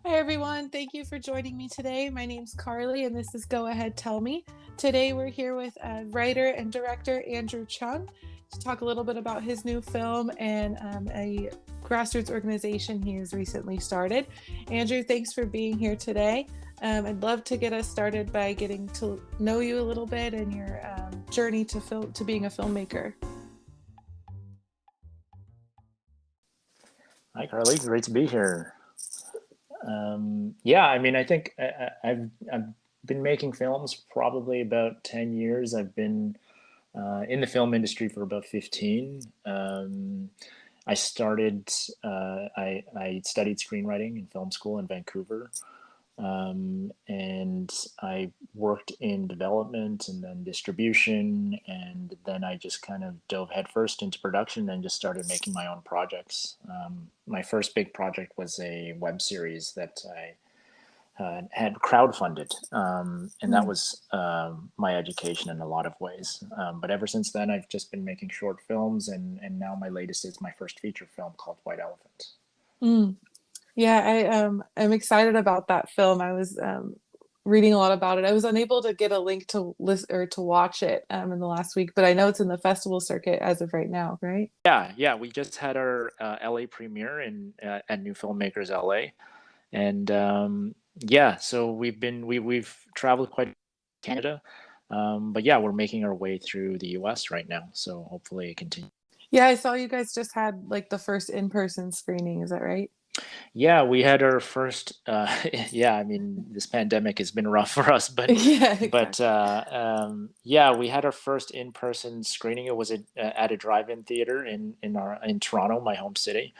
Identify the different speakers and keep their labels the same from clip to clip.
Speaker 1: Hi, everyone. Thank you for joining me today. My name's Carly, and this is Go Ahead Tell Me. Today, we're here with writer and director Andrew Chung to talk a little bit about his new film and a grassroots organization he has recently started. Andrew, thanks for being here today. I'd love to get us started by getting to know you a little bit and your journey to being a filmmaker.
Speaker 2: Hi, Carly. Great to be here. Yeah, I mean, I think I've been making films probably about 10 years. I've been in the film industry for about 15. I started, I studied screenwriting in film school in Vancouver. And I worked in development and then distribution, and then I just kind of dove headfirst into production and just started making my own projects. My first big project was a web series that I had crowdfunded, and that
Speaker 1: Mm.
Speaker 2: was my education in a lot of ways. But ever since then, I've just been making short films, and now my latest is my first feature film called White Elephant.
Speaker 1: Mm. Yeah, I'm excited about that film. I was reading a lot about it. I was unable to get a link to list or to watch it in the last week, but I know it's in the festival circuit as of right now, right?
Speaker 2: Yeah, we just had our LA premiere in at New Filmmakers LA, and yeah, so we've traveled quite Canada, but yeah, we're making our way through the US right now, so hopefully it continues.
Speaker 1: Yeah, I saw you guys just had like the first in-person screening. Is that right?
Speaker 2: Yeah, we had our first. Yeah, I mean, this pandemic has been rough for us, but
Speaker 1: Yeah,
Speaker 2: but
Speaker 1: exactly.
Speaker 2: yeah, we had our first in-person screening. It was at a drive-in theater in Toronto, my home city.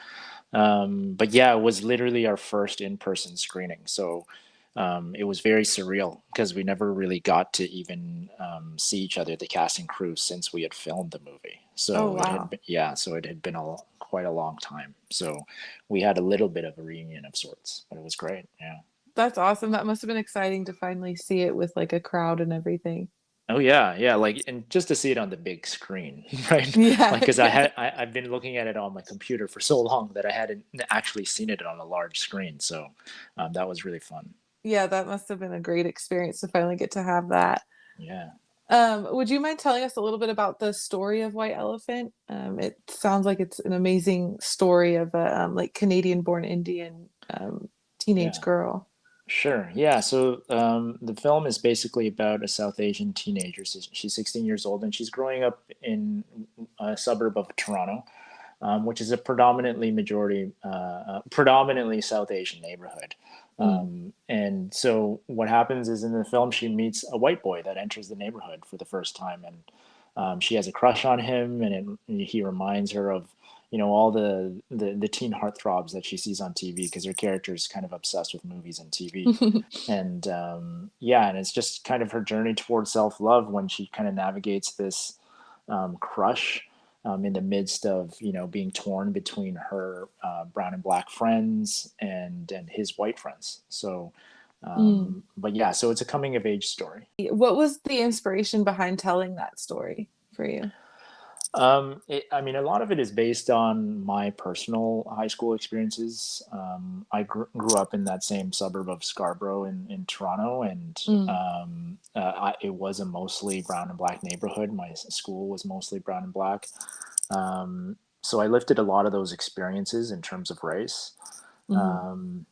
Speaker 2: But yeah, it was literally our first in-person screening, so it was very surreal because we never really got to even see each other, the cast and crew, since we had filmed the movie.
Speaker 1: Oh,
Speaker 2: So it had
Speaker 1: wow.
Speaker 2: been, yeah, so it had been quite a long time. So we had a little bit of a reunion of sorts, but it was great. Yeah.
Speaker 1: That's awesome. That must have been exciting to finally see it with like a crowd and everything.
Speaker 2: Oh yeah, like, and just to see it on the big screen, right? Like,
Speaker 1: Yeah,
Speaker 2: because
Speaker 1: yeah.
Speaker 2: I've been looking at it on my computer for so long that I hadn't actually seen it on a large screen. So that was really fun.
Speaker 1: Yeah, that must have been a great experience to finally get to have that.
Speaker 2: Yeah.
Speaker 1: Would you mind telling us a little bit about the story of White Elephant? It sounds like it's an amazing story of a like Canadian-born Indian teenage
Speaker 2: Yeah.
Speaker 1: girl.
Speaker 2: Sure. Yeah. So the film is basically about a South Asian teenager. So she's 16 years old and she's growing up in a suburb of Toronto, which is a predominantly South Asian neighborhood.
Speaker 1: Mm,
Speaker 2: And so what happens is in the film she meets a white boy that enters the neighborhood for the first time, and she has a crush on him, and he reminds her of all the teen heartthrobs that she sees on TV because her character is kind of obsessed with movies and TV. And yeah, and it's just kind of her journey towards self-love when she kind of navigates this crush in the midst of being torn between her brown and black friends and his white friends. So
Speaker 1: mm.
Speaker 2: but yeah, so it's a coming of age story.
Speaker 1: What was the inspiration behind telling that story for you?
Speaker 2: I mean, a lot of it is based on my personal high school experiences. I grew up in that same suburb of Scarborough in Toronto, and
Speaker 1: Mm,
Speaker 2: it was a mostly brown and black neighborhood. My school was mostly brown and black. So I lifted a lot of those experiences in terms of race.
Speaker 1: mhm,
Speaker 2: Um,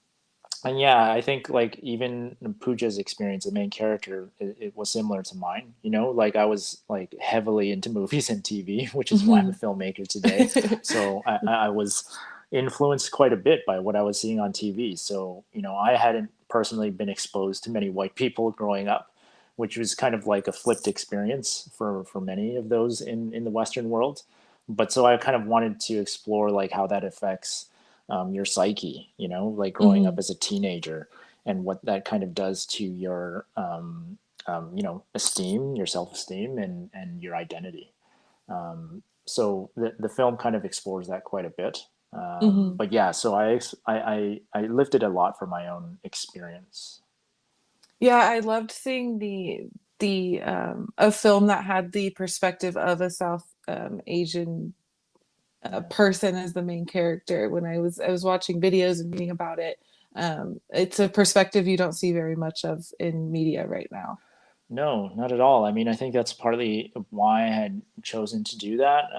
Speaker 2: and yeah, I think like even Pooja's experience, the main character, it was similar to mine. Like I was like heavily into movies and TV, which is why I'm a
Speaker 1: mhm.
Speaker 2: filmmaker today. So I was influenced quite a bit by what I was seeing on TV. So I hadn't personally been exposed to many white people growing up, which was kind of like a flipped experience for many of those in the Western world. But so I kind of wanted to explore like how that affects your psyche, like growing up
Speaker 1: Mhm.
Speaker 2: as a teenager, and what that kind of does to your, esteem, your self-esteem, and your identity. So the film kind of explores that quite a bit.
Speaker 1: Mhm.
Speaker 2: But yeah, so I lifted a lot from my own experience.
Speaker 1: Yeah, I loved seeing the a film that had the perspective of a South Asian
Speaker 2: Yeah.
Speaker 1: person as the main character when I was watching videos and reading about it. It's a perspective you don't see very much of in media right now.
Speaker 2: No, not at all. I mean, I think that's partly why I had chosen to do that.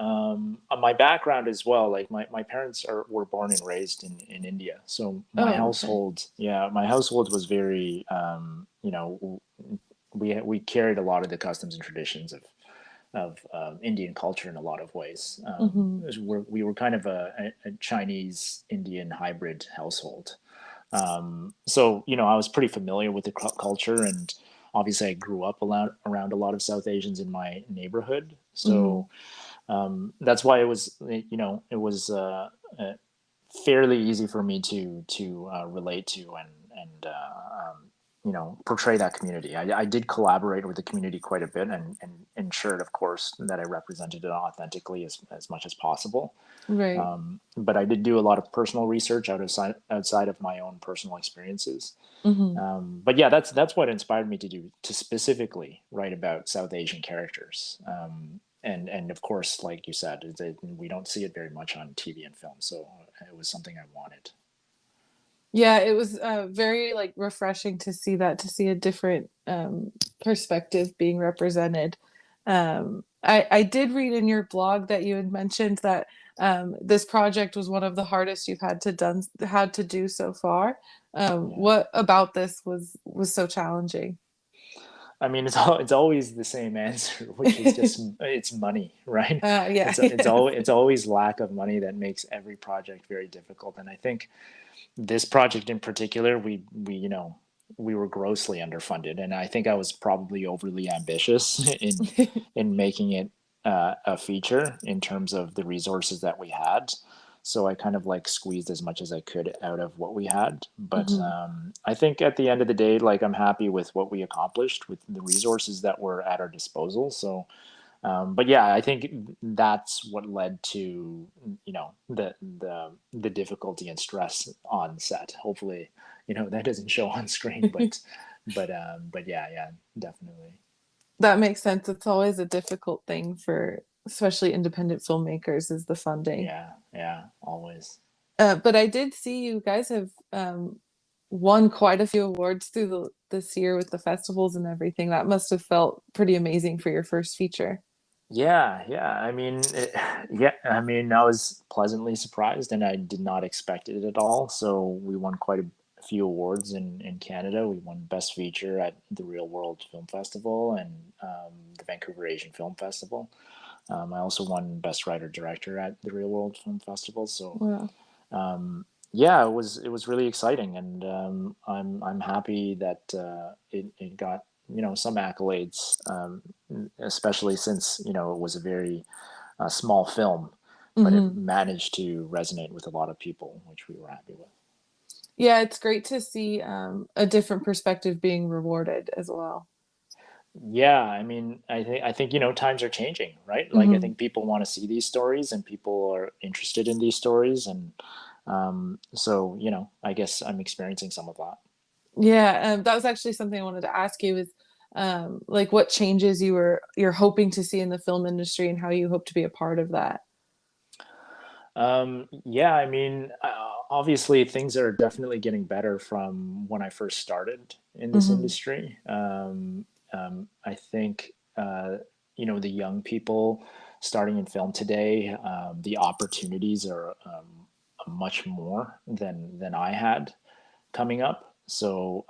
Speaker 2: My background as well, like my parents were born and raised in India. So my
Speaker 1: Oh, okay.
Speaker 2: household, yeah, my household was very, we carried a lot of the customs and traditions of Indian culture in a lot of ways.
Speaker 1: Hmm.
Speaker 2: We were kind of a Chinese Indian hybrid household. So I was pretty familiar with the culture, and obviously I grew up around a lot of South Asians in my neighborhood.
Speaker 1: Hmm.
Speaker 2: So that's why it was fairly easy for me to relate to and portray that community. I did collaborate with the community quite a bit and ensured, of course, that I represented it authentically as much as possible.
Speaker 1: Right.
Speaker 2: But I did do a lot of personal research outside of my own personal experiences.
Speaker 1: Hmm.
Speaker 2: But yeah, that's what inspired me to specifically write about South Asian characters. And of course, like you said, we don't see it very much on TV and film, so it was something I wanted.
Speaker 1: Yeah, it was very like refreshing to see that, to see a different perspective being represented. I did read in your blog that you had mentioned that this project was one of the hardest you've had to do so far.
Speaker 2: Yeah.
Speaker 1: What about this was so challenging?
Speaker 2: I mean, it's always the same answer, which is just it's money, right?
Speaker 1: Yeah,
Speaker 2: It's always lack of money that makes every project very difficult. And I think this project in particular, we were grossly underfunded, and I think I was probably overly ambitious in making it a feature in terms of the resources that we had. So I kind of like squeezed as much as I could out of what we had. But
Speaker 1: Mhm.
Speaker 2: I think at the end of the day, like I'm happy with what we accomplished with the resources that were at our disposal. So but yeah, I think that's what led to the difficulty and stress on set. Hopefully, that doesn't show on screen, but yeah, definitely.
Speaker 1: That makes sense. It's always a difficult thing for especially independent filmmakers is the funding.
Speaker 2: Yeah, always.
Speaker 1: But I did see you guys have won quite a few awards through this year with the festivals and everything. That must have felt pretty amazing for your first feature.
Speaker 2: Yeah. Yeah. I mean, I was pleasantly surprised, and I did not expect it at all. So we won quite a few awards in Canada. We won Best Feature at the Real World Film Festival and the Vancouver Asian Film Festival. I also won Best Writer Director at the Real World Film Festival. So
Speaker 1: Wow.
Speaker 2: yeah, it was really exciting, and I'm happy that it got some accolades, especially since it was a very small film, but it
Speaker 1: Hmm.
Speaker 2: managed to resonate with a lot of people, which we were happy with.
Speaker 1: Yeah, it's great to see a different perspective being rewarded as well.
Speaker 2: Yeah, I mean, I think times are changing, right? Like I
Speaker 1: Hmm.
Speaker 2: think people want to see these stories, and people are interested in these stories, and so I guess I'm experiencing some of that.
Speaker 1: Yeah, that was actually something I wanted to ask you is like what changes you're hoping to see in the film industry and how you hope to be a part of that.
Speaker 2: Yeah, I mean, obviously things are definitely getting better from when I first started in this
Speaker 1: Hmm.
Speaker 2: industry. I think, the young people starting in film today, the opportunities are much more than I had coming up. So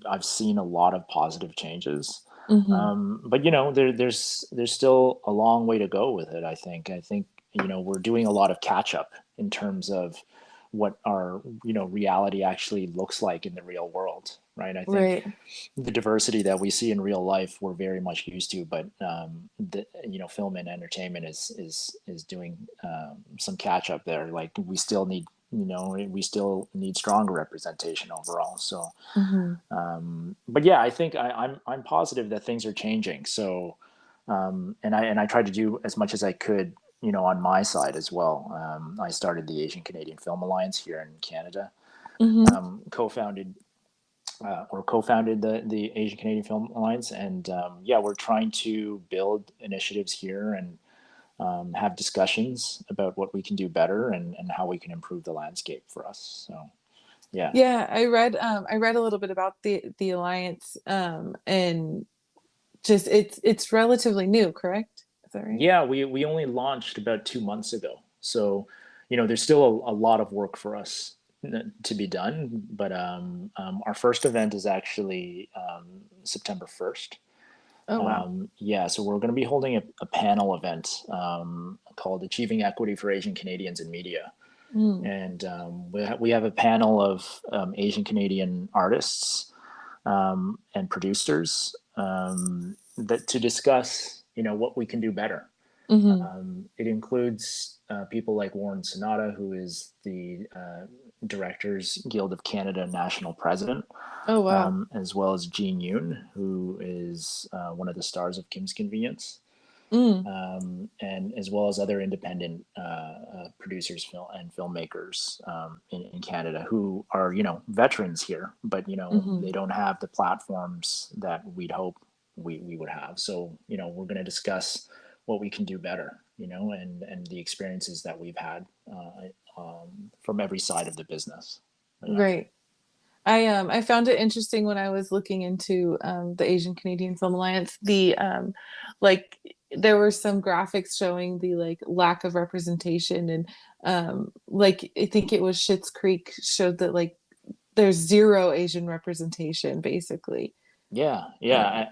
Speaker 2: I've seen a lot of positive changes.
Speaker 1: Hmm.
Speaker 2: But there's still a long way to go with it. I think we're doing a lot of catch up in terms of what our reality actually looks like in the real world, right? I think
Speaker 1: Right.
Speaker 2: the diversity that we see in real life we're very much used to, but film and entertainment is doing some catch up there. Like we still need stronger representation overall. So
Speaker 1: Hmm.
Speaker 2: but yeah, I think I'm positive that things are changing. So and I tried to do as much as I could, on my side as well. I started the Asian Canadian Film Alliance here in Canada,
Speaker 1: Hmm.
Speaker 2: co-founded co-founded the Asian Canadian Film Alliance, and yeah, we're trying to build initiatives here and have discussions about what we can do better and how we can improve the landscape for us. So Yeah.
Speaker 1: Yeah, I read a little bit about the alliance, and just it's relatively new, correct? Is that right?
Speaker 2: Yeah, we only launched about 2 months ago. So, there's still a lot of work for us to be done. But our first event is actually September 1st.
Speaker 1: Oh wow.
Speaker 2: Yeah, so we're going to be holding a panel event called Achieving Equity for Asian Canadians in Media.
Speaker 1: Mm.
Speaker 2: And we have a panel of Asian Canadian artists and producers that to discuss, what we can do better.
Speaker 1: Hmm.
Speaker 2: It includes people like Warren Sonata, who is the Directors Guild of Canada national president,
Speaker 1: Oh wow.
Speaker 2: as well as Jean Yoon, who is one of the stars of Kim's Convenience,
Speaker 1: Mm.
Speaker 2: and as well as other independent producers and filmmakers in Canada who are, veterans here, but
Speaker 1: Hmm.
Speaker 2: they don't have the platforms that we'd hope we would have. So we're going to discuss what we can do better, and the experiences that we've had from every side of the business. Yeah.
Speaker 1: Right. I found it interesting when I was looking into the Asian Canadian Film Alliance. Like there were some graphics showing the like lack of representation, and like I think it was Schitt's Creek showed that like there's zero Asian representation basically.
Speaker 2: Yeah,
Speaker 1: Um,
Speaker 2: yeah,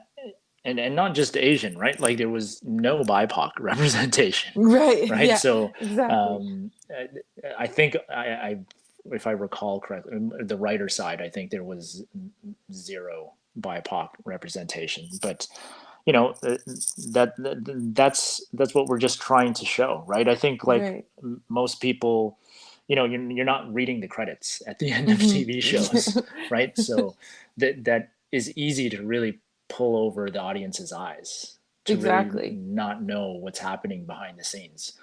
Speaker 2: and not just Asian, right? Like there was no BIPOC representation,
Speaker 1: right.
Speaker 2: right?
Speaker 1: Yeah.
Speaker 2: So
Speaker 1: Exactly.
Speaker 2: I think if I recall correctly, the writer side, I think there was zero BIPOC representation. But that's what we're just trying to show, right? I think like
Speaker 1: Right.
Speaker 2: most people, you're not reading the credits at the end of
Speaker 1: Hmm.
Speaker 2: TV shows, right? So that is easy to really pull over the audience's eyes to really
Speaker 1: Exactly.
Speaker 2: not know what's happening behind the scenes.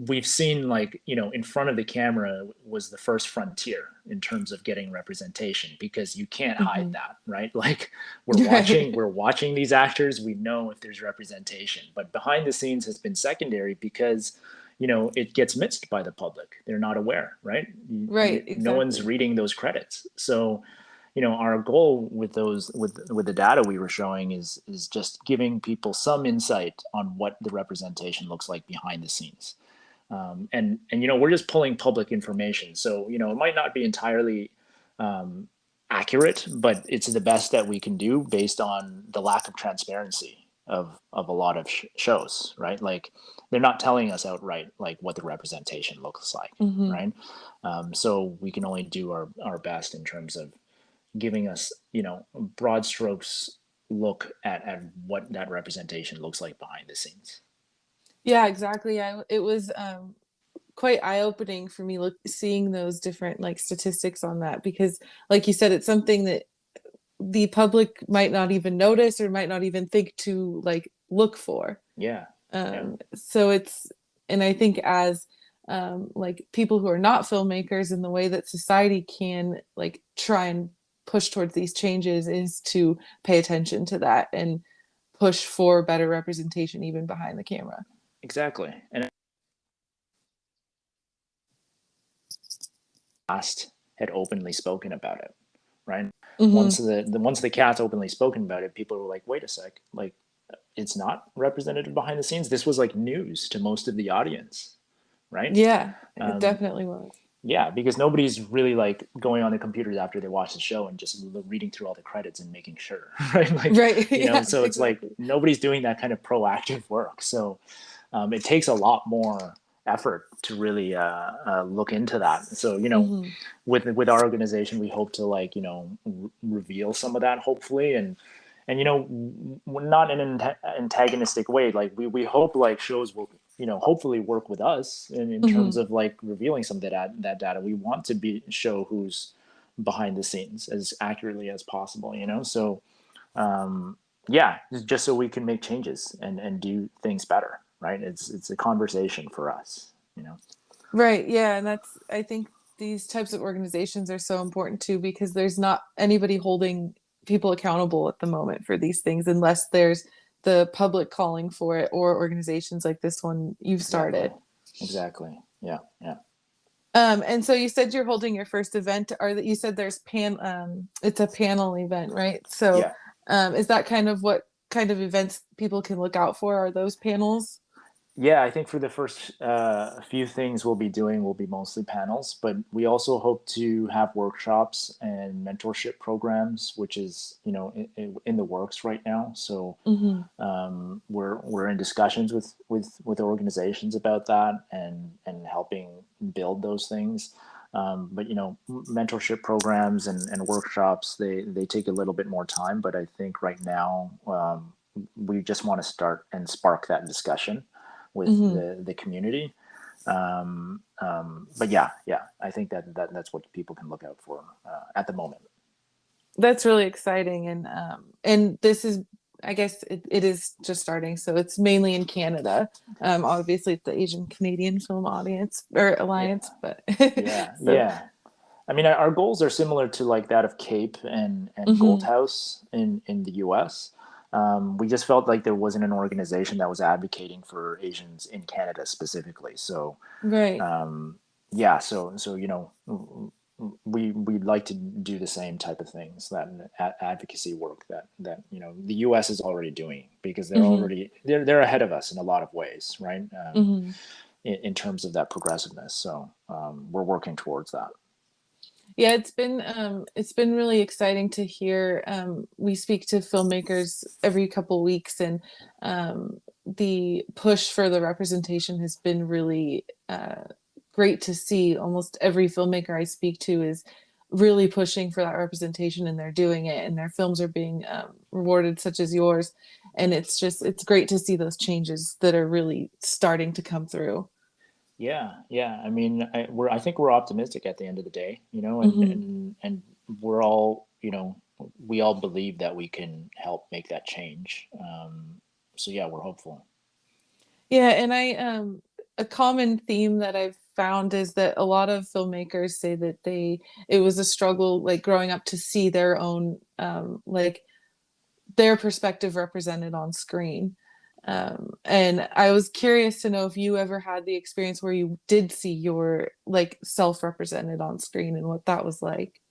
Speaker 2: We've seen like in front of the camera was the first frontier in terms of getting representation because you can't hide
Speaker 1: Hmm.
Speaker 2: that, right? Like
Speaker 1: Right.
Speaker 2: we're watching these actors, we know if there's representation, but behind the scenes has been secondary because it gets missed by the public. They're not aware, right?
Speaker 1: Right.
Speaker 2: No one's
Speaker 1: Exactly.
Speaker 2: reading those credits. So our goal with those with the data we were showing is just giving people some insight on what the representation looks like behind the scenes. And we're just pulling public information, so it might not be entirely um, accurate, but it's the best that we can do based on the lack of transparency of a lot of shows, right? Like they're not telling us outright like what the representation looks like,
Speaker 1: Hmm.
Speaker 2: right? So we can only do our best in terms of giving us broad strokes look at what that representation looks like behind the scenes.
Speaker 1: Yeah, exactly. It was quite eye-opening for me seeing those different like statistics on that because like you said, it's something that the public might not even notice or might not even think to like look for.
Speaker 2: Yeah, yeah,
Speaker 1: So it's, and I think as like people who are not filmmakers, and the way that society can like try and push towards these changes is to pay attention to that and push for better representation even behind the camera.
Speaker 2: exactly. And past had openly spoken about it, right?
Speaker 1: Hmm.
Speaker 2: Once the cat's openly spoken about it, people were like, wait a sec, like it's not representative behind the scenes. This was like news to most of the audience, right?
Speaker 1: Yeah, it
Speaker 2: Um,
Speaker 1: definitely was.
Speaker 2: yeah, because nobody's really like going on the computers after they watch the show and just reading through all the credits and making sure, right? Like,
Speaker 1: Right. Yeah,
Speaker 2: so it's like
Speaker 1: exactly.
Speaker 2: nobody's doing that kind of proactive work. So it takes a lot more effort to really look into that. So
Speaker 1: Hmm.
Speaker 2: with our organization, we hope to like reveal some of that hopefully, and not in an antagonistic way. Like we hope like shows will hopefully work with us in terms
Speaker 1: Hmm.
Speaker 2: of like revealing some of that data. We want to be show who's behind the scenes as accurately as possible. So um, yeah, just so we can make changes and do things better. Right? It's a conversation for us.
Speaker 1: Right. Yeah. And that's, I think these types of organizations are so important too, because there's not anybody holding people accountable at the moment for these things unless there's the public calling for it or organizations like this one you've
Speaker 2: Exactly.
Speaker 1: started.
Speaker 2: Exactly. Yeah. Yeah.
Speaker 1: And so you said you're holding your first event, or that you said there's it's a panel event, right? So,
Speaker 2: Yeah.
Speaker 1: is that kind of what kind of events people can look out for? Are those panels?
Speaker 2: Yeah, I think for the first few things we'll be doing will be mostly panels, but we also hope to have workshops and mentorship programs, which is in the works right now. So
Speaker 1: Mm-hmm.
Speaker 2: we're in discussions with organizations about that and helping build those things. But mentorship programs and workshops, they take a little bit more time. But I think right now we just want to start and spark that discussion with
Speaker 1: Mm-hmm.
Speaker 2: the community. But yeah, I think that's what people can look out for at the moment.
Speaker 1: That's really exciting, and this is, I guess it is just starting, so it's mainly in Canada. Obviously, it's the Asian Canadian Film Audience or
Speaker 2: Yeah,
Speaker 1: Alliance, but
Speaker 2: yeah,
Speaker 1: so.
Speaker 2: yeah. I mean, our goals are similar to like that of CAPE and Gold
Speaker 1: Mm-hmm.
Speaker 2: House in the U.S. We just felt like there wasn't an organization that was advocating for Asians in Canada specifically. So
Speaker 1: Right.
Speaker 2: um, yeah, so we'd like to do the same type of things, that advocacy work that the U.S. is already doing, because
Speaker 1: Mm-hmm.
Speaker 2: they're ahead of us in a lot of ways, right?
Speaker 1: Mm-hmm.
Speaker 2: In terms of that progressiveness. So we're working towards that.
Speaker 1: Yeah, it's been really exciting to hear. We speak to filmmakers every couple weeks, and the push for the representation has been really great to see. Almost every filmmaker I speak to is really pushing for that representation, and they're doing it, and their films are being rewarded, such as yours. And it's great to see those changes that are really starting to come through.
Speaker 2: Yeah. I mean, I think we're optimistic at the end of the day, and
Speaker 1: Hmm.
Speaker 2: and we're all, we all believe that we can help make that change. So yeah, we're hopeful.
Speaker 1: Yeah, and a common theme that I've found is that a lot of filmmakers say that it was a struggle like growing up to see their own like their perspective represented on screen. And I was curious to know if you ever had the experience where you did see your like self represented on screen and what that was like.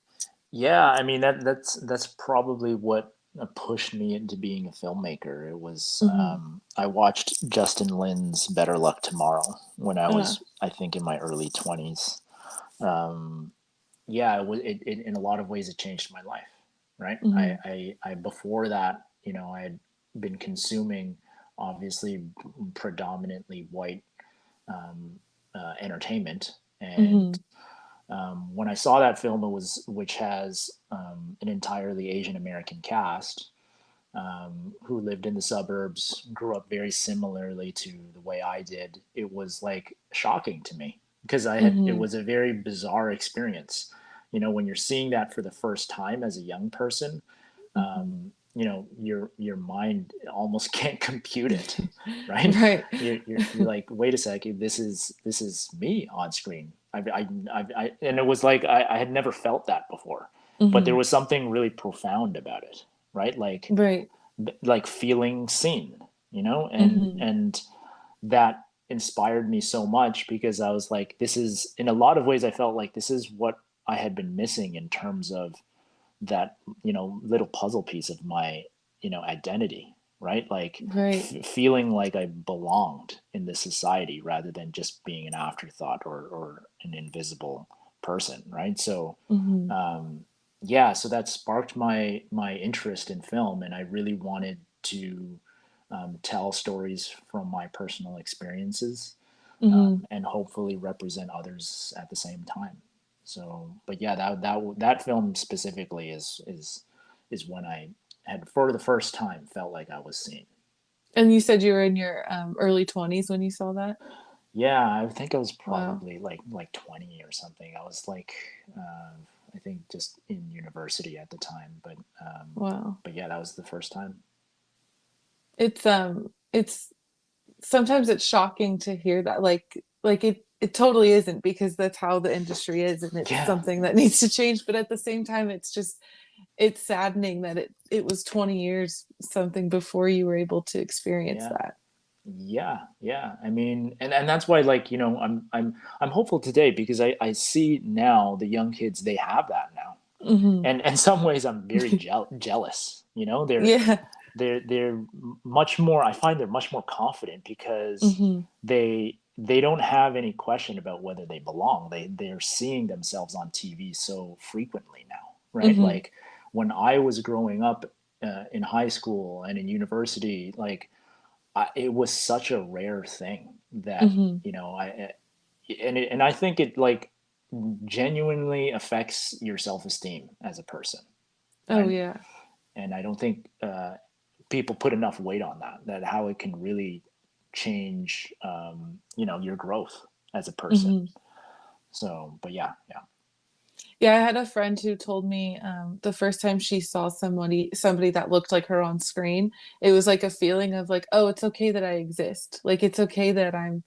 Speaker 2: Yeah, I mean that's probably what pushed me into being a filmmaker. It was
Speaker 1: Hmm.
Speaker 2: I watched Justin Lin's Better Luck Tomorrow when I
Speaker 1: Uh,
Speaker 2: was, I think, in my early 20s. Um, yeah, it in a lot of ways it changed my life, right?
Speaker 1: hmm.
Speaker 2: I before that, I had been consuming obviously predominantly white entertainment, and
Speaker 1: Hmm.
Speaker 2: when I saw that film, which has an entirely Asian American cast who lived in the suburbs, grew up very similarly to the way I did. It was like shocking to me, because it
Speaker 1: Hmm.
Speaker 2: was a very bizarre experience. When you're seeing that for the first time as a young person,
Speaker 1: Hmm.
Speaker 2: your mind almost can't compute it, right?
Speaker 1: Right.
Speaker 2: You're like, wait a second, this is me on screen. And it was like I had never felt that before, but there
Speaker 1: Hmm.
Speaker 2: was something really profound about it, right?
Speaker 1: Right.
Speaker 2: Like feeling seen, and
Speaker 1: Hmm.
Speaker 2: and that inspired me so much, because I was like, this is, in a lot of ways I felt like this is what I had been missing in terms of that little puzzle piece of my identity, right? Like
Speaker 1: Right.
Speaker 2: feeling like I belonged in this society rather than just being an afterthought or an invisible person, right? So
Speaker 1: Hmm.
Speaker 2: um, yeah, so that sparked my interest in film, and I really wanted to tell stories from my personal experiences,
Speaker 1: Hmm.
Speaker 2: and hopefully represent others at the same time. So, but yeah, that film specifically is when I had, for the first time, felt like I was seen.
Speaker 1: And you said you were in your early 20s when you saw that?
Speaker 2: Yeah, I think I was
Speaker 1: Wow.
Speaker 2: probably like 20 or something. I was like, I think just in university at the time,
Speaker 1: Wow.
Speaker 2: but yeah, that was the first time.
Speaker 1: It's sometimes it's shocking to hear that like it totally isn't, because that's how the industry is, and it's
Speaker 2: Yeah,
Speaker 1: something that needs to change, but at the same time it's saddening that it was 20 years something before you were able to experience
Speaker 2: yeah.
Speaker 1: that.
Speaker 2: Yeah. I mean, and that's why, like, I'm hopeful today because I see now the young kids, they have that now.
Speaker 1: Hmm.
Speaker 2: And in some ways I'm very jealous.
Speaker 1: Yeah.
Speaker 2: They're much more, I find they're much more confident because
Speaker 1: Hmm.
Speaker 2: they don't have any question about whether they belong. They're seeing themselves on TV so frequently now, right?
Speaker 1: Hmm.
Speaker 2: Like when I was growing up in high school and in university, like it was such a rare thing that
Speaker 1: Hmm.
Speaker 2: I and I think it like genuinely affects your self-esteem as a person,
Speaker 1: Oh
Speaker 2: right?
Speaker 1: yeah.
Speaker 2: And I don't think people put enough weight on that how it can really change your growth as a person.
Speaker 1: Hmm.
Speaker 2: So, but yeah.
Speaker 1: Yeah, I had a friend who told me the first time she saw somebody that looked like her on screen, it was like a feeling of like, oh, it's okay that I exist. Like it's okay that I'm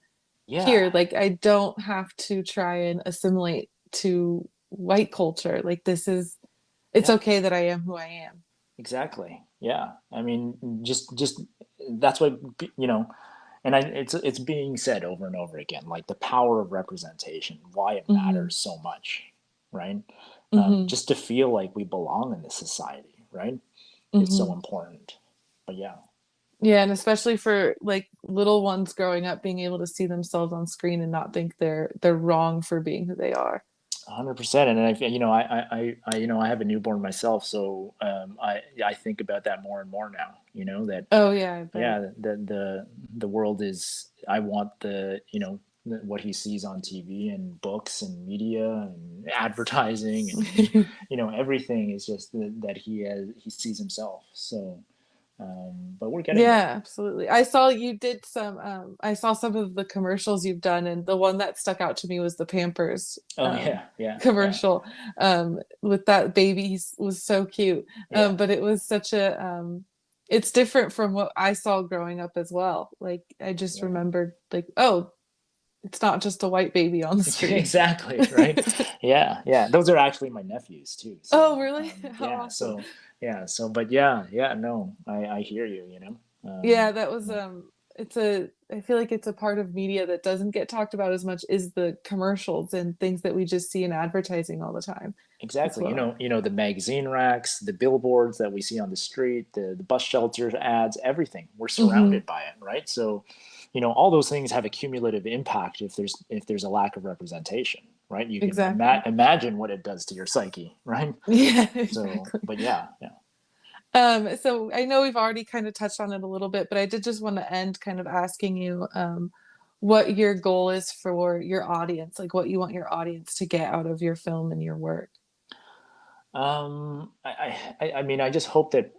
Speaker 2: Yeah,
Speaker 1: here. Like I don't have to try and assimilate to white culture. Like it's
Speaker 2: yeah,
Speaker 1: okay that I am who I am.
Speaker 2: exactly. Yeah, I mean, just that's what and it's being said over and over again, like the power of representation, why it
Speaker 1: Hmm.
Speaker 2: matters so much, right?
Speaker 1: Hmm.
Speaker 2: Just to feel like we belong in this society, right? It's so
Speaker 1: Hmm.
Speaker 2: important. But yeah,
Speaker 1: Yeah, and especially for like little ones growing up, being able to see themselves on screen and not think they're wrong for being who they are.
Speaker 2: 100%. And I have a newborn myself, so I think about that more and more now. That
Speaker 1: Oh yeah, I bet.
Speaker 2: yeah, the world is. I want what he sees on TV and books and media and advertising and everything is just that he sees himself. So, but we're getting there.
Speaker 1: Yeah, absolutely. I saw you did I saw some of the commercials you've done, and the one that stuck out to me was the Pampers
Speaker 2: Oh yeah,
Speaker 1: commercial with that baby. Was so cute.
Speaker 2: yeah.
Speaker 1: But it was such a it's different from what I saw growing up as well. Like I just
Speaker 2: Right.
Speaker 1: remembered like, oh, it's not just a white baby on the screen.
Speaker 2: Exactly, right. Yeah, those are actually my nephews too,
Speaker 1: Oh,
Speaker 2: so
Speaker 1: really? How awesome.
Speaker 2: but yeah, no, I hear you,
Speaker 1: Yeah, that was
Speaker 2: yeah.
Speaker 1: it's a I feel like it's a part of media that doesn't get talked about as much is the commercials and things that we just see in advertising all the time as
Speaker 2: Exactly.
Speaker 1: well.
Speaker 2: The magazine racks, the billboards that we see on the street, the bus shelters ads, everything. We're
Speaker 1: Hmm.
Speaker 2: surrounded by it, right? So, all those things have a cumulative impact if there's a lack of representation, right? You can
Speaker 1: Exactly.
Speaker 2: imagine what it does to your psyche, right?
Speaker 1: Yeah,
Speaker 2: So,
Speaker 1: exactly.
Speaker 2: but yeah.
Speaker 1: So I know we've already kind of touched on it a little bit, but I did just want to end kind of asking you what your goal is for your audience, like what you want your audience to get out of your film and your work.
Speaker 2: I mean, I just hope that,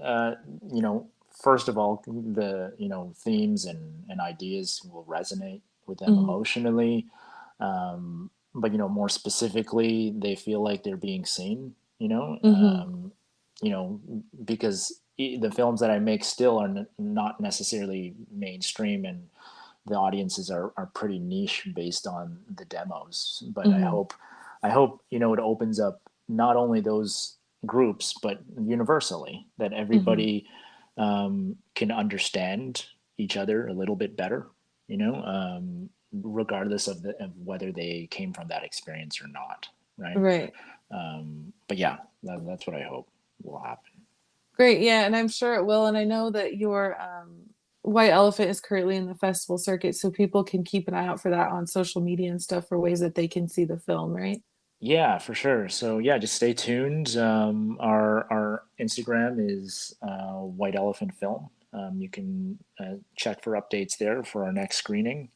Speaker 2: uh, you know, first of all, the themes and ideas will resonate with them
Speaker 1: Hmm.
Speaker 2: emotionally, but more specifically, they feel like they're being seen.
Speaker 1: Hmm.
Speaker 2: You know, because the films that I make still are not necessarily mainstream, and the audiences are pretty niche based on the demos. But
Speaker 1: Hmm.
Speaker 2: I hope it opens up not only those groups but universally, that
Speaker 1: Hmm.
Speaker 2: everybody can understand each other a little bit better. Regardless of whether they came from that experience or not, right?
Speaker 1: Right.
Speaker 2: But yeah, that's what I hope will happen.
Speaker 1: Great. Yeah, and I'm sure it will. And I know that your White Elephant is currently in the festival circuit, so people can keep an eye out for that on social media and stuff for ways that they can see the film, right?
Speaker 2: Yeah, for sure. So yeah, just stay tuned. Our Instagram is White Elephant Film. You can check for updates there for our next screening.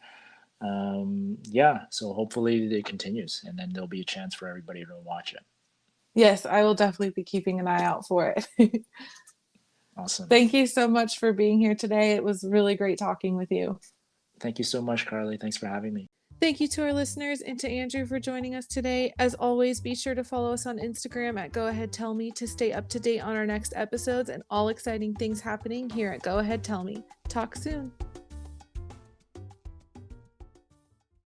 Speaker 2: Yeah, so hopefully it continues, and then there'll be a chance for everybody to watch it.
Speaker 1: Yes, I will definitely be keeping an eye out for it.
Speaker 2: Awesome.
Speaker 1: Thank you so much for being here today. It was really great talking with you.
Speaker 2: Thank you so much, Carly. Thanks for having me.
Speaker 1: Thank you to our listeners and to Andrew for joining us today. As always, be sure to follow us on Instagram at Go Ahead Tell Me to stay up to date on our next episodes and all exciting things happening here at Go Ahead Tell Me. Talk soon.